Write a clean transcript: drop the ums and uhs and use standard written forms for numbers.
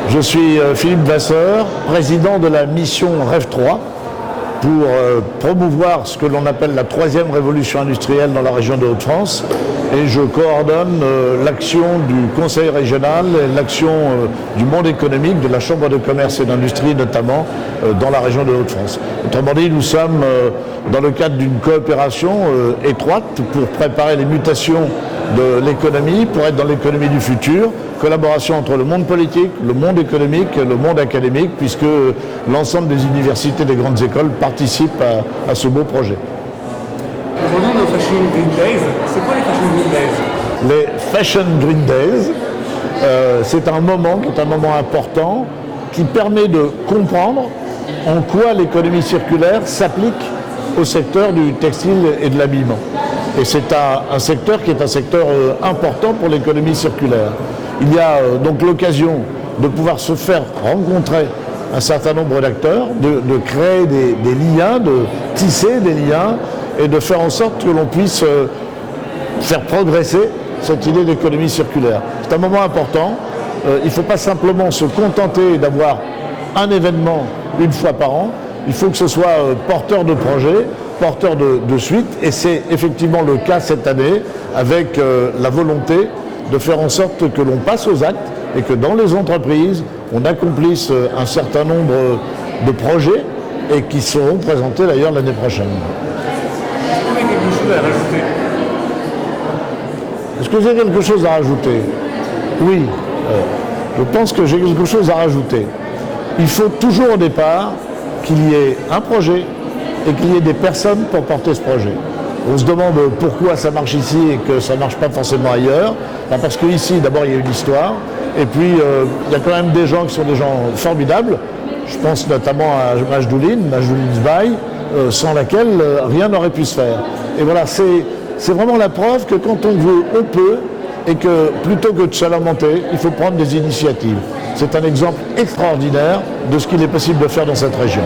Je suis Philippe Vasseur, président de la mission Rêve 3 pour promouvoir ce que l'on appelle la troisième révolution industrielle dans la région de Hauts-de-France, et je coordonne l'action du conseil régional et l'action du monde économique, de la chambre de commerce et d'industrie notamment dans la région de Hauts-de-France. Autrement dit, nous sommes dans le cadre d'une coopération étroite pour préparer les mutations de l'économie, pour être dans l'économie du futur, collaboration entre le monde politique, le monde économique et le monde académique, puisque l'ensemble des universités, des grandes écoles participent à ce beau projet. Revenons aux Fashion Green Days. C'est quoi les Fashion Green Days? Les Fashion Green Days, c'est un moment qui est un moment important, qui permet de comprendre en quoi l'économie circulaire s'applique au secteur du textile et de l'habillement. Et c'est un secteur qui est un secteur important pour l'économie circulaire. Il y a donc l'occasion de pouvoir se faire rencontrer un certain nombre d'acteurs, de créer des liens, de tisser des liens et de faire en sorte que l'on puisse faire progresser cette idée d'économie circulaire. C'est un moment important. Il ne faut pas simplement se contenter d'avoir un événement une fois par an. Il faut que ce soit porteur de projet, porteur de suite, et c'est effectivement le cas cette année avec la volonté de faire en sorte que l'on passe aux actes et que dans les entreprises, on accomplisse un certain nombre de projets et qui seront présentés d'ailleurs l'année prochaine. Est-ce que vous avez quelque chose à rajouter? Oui, je pense que j'ai quelque chose à rajouter. Il faut toujours au départ qu'il y ait un projet et qu'il y ait des personnes pour porter ce projet. On se demande pourquoi ça marche ici et que ça ne marche pas forcément ailleurs. Parce qu'ici, d'abord, il y a une histoire. Et puis, il y a quand même des gens qui sont des gens formidables. Je pense notamment à Majdoulin Zbaï, sans laquelle rien n'aurait pu se faire. Et voilà, c'est vraiment la preuve que quand on veut, on peut, et que plutôt que de se lamenter, il faut prendre des initiatives. C'est un exemple extraordinaire de ce qu'il est possible de faire dans cette région.